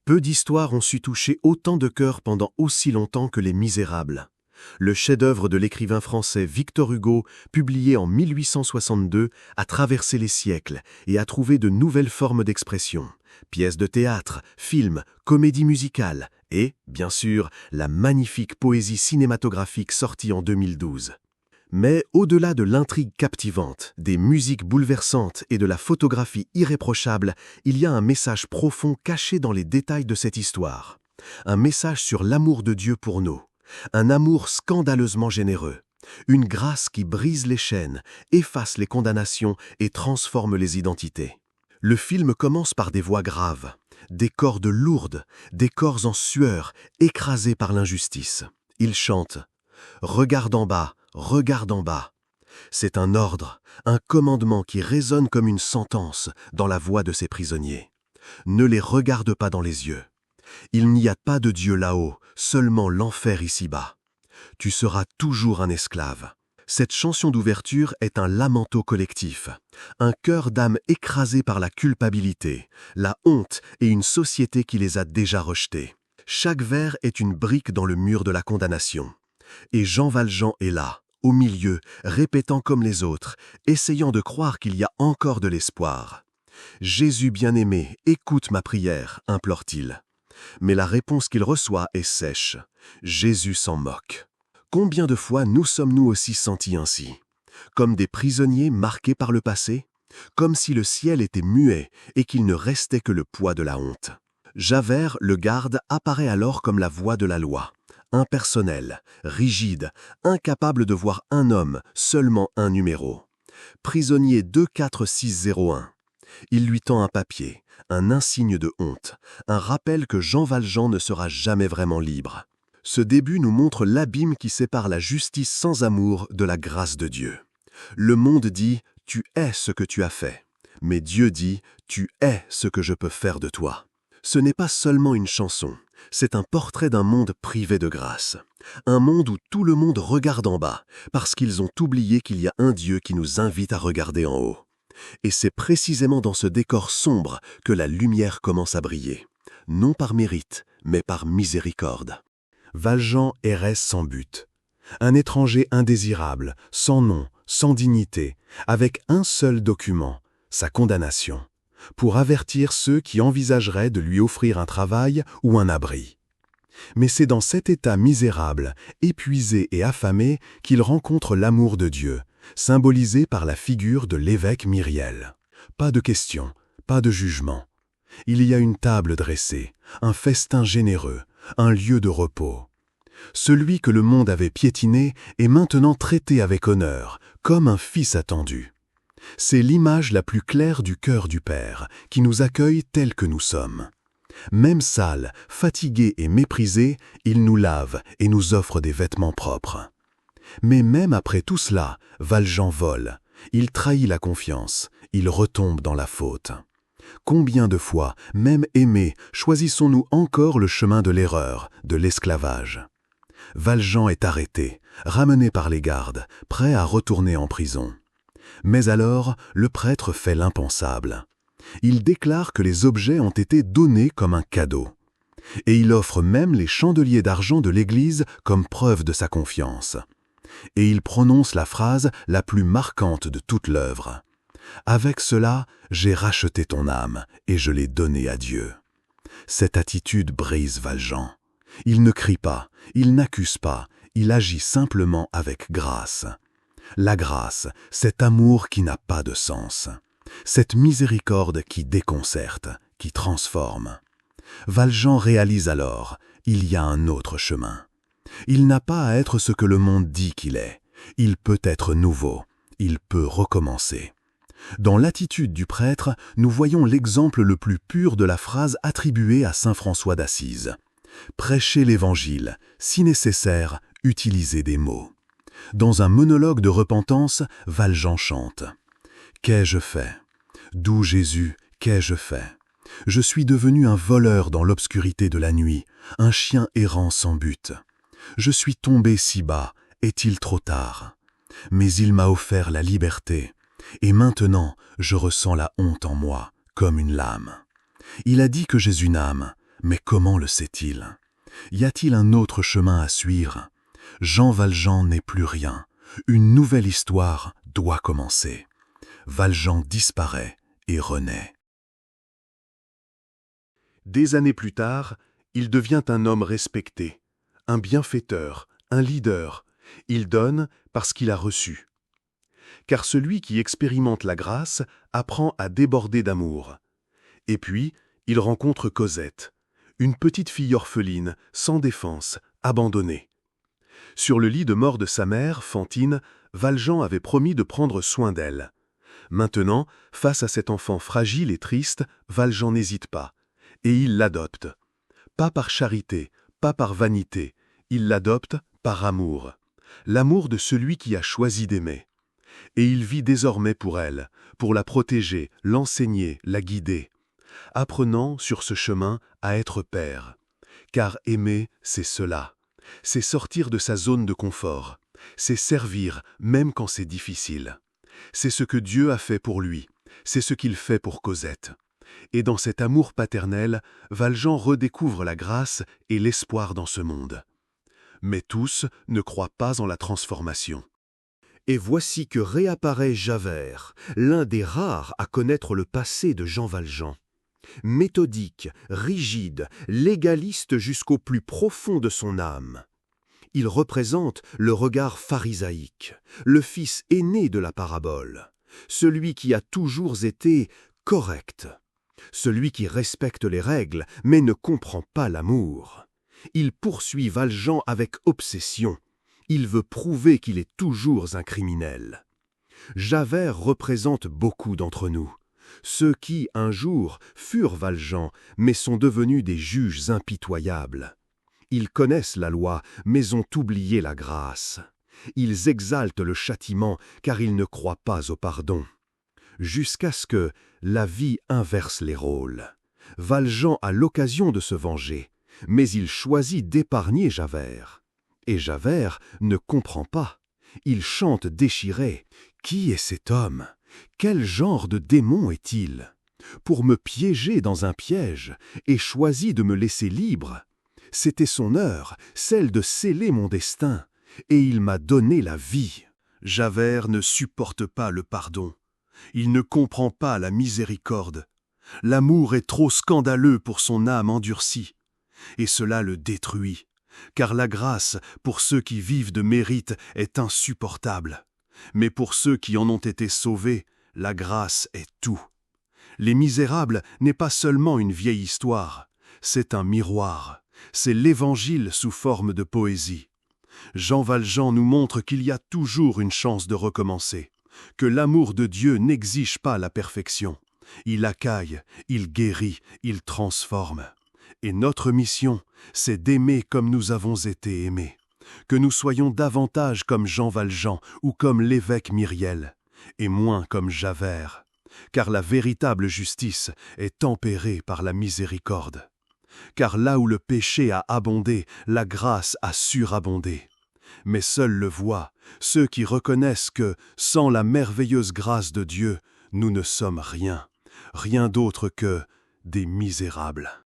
Peu d'histoires ont su toucher autant de cœurs pendant aussi longtemps que Les Misérables. Le chef-d'œuvre de l'écrivain français Victor Hugo, publié en 1862, a traversé les siècles et a trouvé de nouvelles formes d'expression. Pièces de théâtre, films, comédies musicales et, bien sûr, la magnifique poésie cinématographique sortie en 2012. Mais au-delà de l'intrigue captivante, des musiques bouleversantes et de la photographie irréprochable, il y a un message profond caché dans les détails de cette histoire. Un message sur l'amour de Dieu pour nous. Un amour scandaleusement généreux. Une grâce qui brise les chaînes, efface les condamnations et transforme les identités. Le film commence par des voix graves, des cordes lourdes, des corps en sueur, écrasés par l'injustice. Il chante « Regarde en bas ». Regarde en bas. C'est un ordre, un commandement qui résonne comme une sentence dans la voix de ces prisonniers. Ne les regarde pas dans les yeux. Il n'y a pas de Dieu là-haut, seulement l'enfer ici-bas. Tu seras toujours un esclave. Cette chanson d'ouverture est un lamento collectif, un cœur d'âme écrasé par la culpabilité, la honte et une société qui les a déjà rejetés. Chaque vers est une brique dans le mur de la condamnation. Et Jean Valjean est là, au milieu, répétant comme les autres, essayant de croire qu'il y a encore de l'espoir. « Jésus bien-aimé, écoute ma prière », implore-t-il. Mais la réponse qu'il reçoit est sèche. Jésus s'en moque. Combien de fois nous sommes-nous aussi sentis ainsi? Comme des prisonniers marqués par le passé? Comme si le ciel était muet et qu'il ne restait que le poids de la honte. Javert, le garde, apparaît alors comme la voix de la loi. Impersonnel, rigide, incapable de voir un homme, seulement un numéro. Prisonnier 24601. Il lui tend un papier, un insigne de honte, un rappel que Jean Valjean ne sera jamais vraiment libre. Ce début nous montre l'abîme qui sépare la justice sans amour de la grâce de Dieu. Le monde dit « tu es ce que tu as fait », mais Dieu dit « tu es ce que je peux faire de toi ». Ce n'est pas seulement une chanson, c'est un portrait d'un monde privé de grâce. Un monde où tout le monde regarde en bas, parce qu'ils ont oublié qu'il y a un Dieu qui nous invite à regarder en haut. Et c'est précisément dans ce décor sombre que la lumière commence à briller. Non par mérite, mais par miséricorde. Valjean errait sans but. Un étranger indésirable, sans nom, sans dignité, avec un seul document, sa condamnation, pour avertir ceux qui envisageraient de lui offrir un travail ou un abri. Mais c'est dans cet état misérable, épuisé et affamé qu'il rencontre l'amour de Dieu, symbolisé par la figure de l'évêque Myriel. Pas de questions, pas de jugement. Il y a une table dressée, un festin généreux, un lieu de repos. Celui que le monde avait piétiné est maintenant traité avec honneur, comme un fils attendu. C'est l'image la plus claire du cœur du Père, qui nous accueille tels que nous sommes. Même sales, fatigués et méprisés, il nous lave et nous offre des vêtements propres. Mais même après tout cela, Valjean vole, il trahit la confiance, il retombe dans la faute. Combien de fois, même aimés, choisissons-nous encore le chemin de l'erreur, de l'esclavage? Valjean est arrêté, ramené par les gardes, prêt à retourner en prison. Mais alors, le prêtre fait l'impensable. Il déclare que les objets ont été donnés comme un cadeau. Et il offre même les chandeliers d'argent de l'Église comme preuve de sa confiance. Et il prononce la phrase la plus marquante de toute l'œuvre. « Avec cela, j'ai racheté ton âme et je l'ai donnée à Dieu. » Cette attitude brise Valjean. Il ne crie pas, il n'accuse pas, il agit simplement avec grâce. La grâce, cet amour qui n'a pas de sens. Cette miséricorde qui déconcerte, qui transforme. Valjean réalise alors, il y a un autre chemin. Il n'a pas à être ce que le monde dit qu'il est. Il peut être nouveau, il peut recommencer. Dans l'attitude du prêtre, nous voyons l'exemple le plus pur de la phrase attribuée à saint François d'Assise. Prêchez l'Évangile, si nécessaire, utilisez des mots. Dans un monologue de repentance, Valjean chante « Qu'ai-je fait? Doux Jésus, qu'ai-je fait? Je suis devenu un voleur dans l'obscurité de la nuit, un chien errant sans but. Je suis tombé si bas, est-il trop tard? Mais il m'a offert la liberté, et maintenant je ressens la honte en moi, comme une lame. Il a dit que j'ai une âme, Mais comment le sait-il? Y a-t-il un autre chemin à suivre? Jean Valjean n'est plus rien. Une nouvelle histoire doit commencer. Valjean disparaît et renaît. Des années plus tard, il devient un homme respecté, un bienfaiteur, un leader. Il donne parce qu'il a reçu. Car celui qui expérimente la grâce apprend à déborder d'amour. Et puis, il rencontre Cosette, une petite fille orpheline, sans défense, abandonnée. Sur le lit de mort de sa mère, Fantine, Valjean avait promis de prendre soin d'elle. Maintenant, face à cet enfant fragile et triste, Valjean n'hésite pas. Et il l'adopte. Pas par charité, pas par vanité. Il l'adopte par amour. L'amour de celui qui a choisi d'aimer. Et il vit désormais pour elle, pour la protéger, l'enseigner, la guider. Apprenant, sur ce chemin, à être père. Car aimer, c'est cela. C'est sortir de sa zone de confort. C'est servir, même quand c'est difficile. C'est ce que Dieu a fait pour lui. C'est ce qu'il fait pour Cosette. Et dans cet amour paternel, Valjean redécouvre la grâce et l'espoir dans ce monde. Mais tous ne croient pas en la transformation. Et voici que réapparaît Javert, l'un des rares à connaître le passé de Jean Valjean. Méthodique, rigide, légaliste jusqu'au plus profond de son âme. Il représente le regard pharisaïque, le fils aîné de la parabole, celui qui a toujours été correct, celui qui respecte les règles mais ne comprend pas l'amour. Il poursuit Valjean avec obsession. Il veut prouver qu'il est toujours un criminel. Javert représente beaucoup d'entre nous. Ceux qui, un jour, furent Valjean, mais sont devenus des juges impitoyables. Ils connaissent la loi, mais ont oublié la grâce. Ils exaltent le châtiment, car ils ne croient pas au pardon. Jusqu'à ce que la vie inverse les rôles. Valjean a l'occasion de se venger, mais il choisit d'épargner Javert. Et Javert ne comprend pas. Il chante déchiré. Qui est cet homme? Quel genre de démon est-il? Pour me piéger dans un piège et choisit de me laisser libre. C'était son heure, celle de sceller mon destin, et il m'a donné la vie. Javert ne supporte pas le pardon. Il ne comprend pas la miséricorde. L'amour est trop scandaleux pour son âme endurcie, et cela le détruit. Car la grâce, pour ceux qui vivent de mérite, est insupportable. Mais pour ceux qui en ont été sauvés, la grâce est tout. Les Misérables n'est pas seulement une vieille histoire, c'est un miroir. C'est l'Évangile sous forme de poésie. Jean Valjean nous montre qu'il y a toujours une chance de recommencer, que l'amour de Dieu n'exige pas la perfection. Il accueille, il guérit, il transforme. Et notre mission, c'est d'aimer comme nous avons été aimés. Que nous soyons davantage comme Jean Valjean ou comme l'évêque Myriel, et moins comme Javert, car la véritable justice est tempérée par la miséricorde. Car là où le péché a abondé, la grâce a surabondé. Mais seuls le voient, ceux qui reconnaissent que, sans la merveilleuse grâce de Dieu, nous ne sommes rien, rien d'autre que des misérables.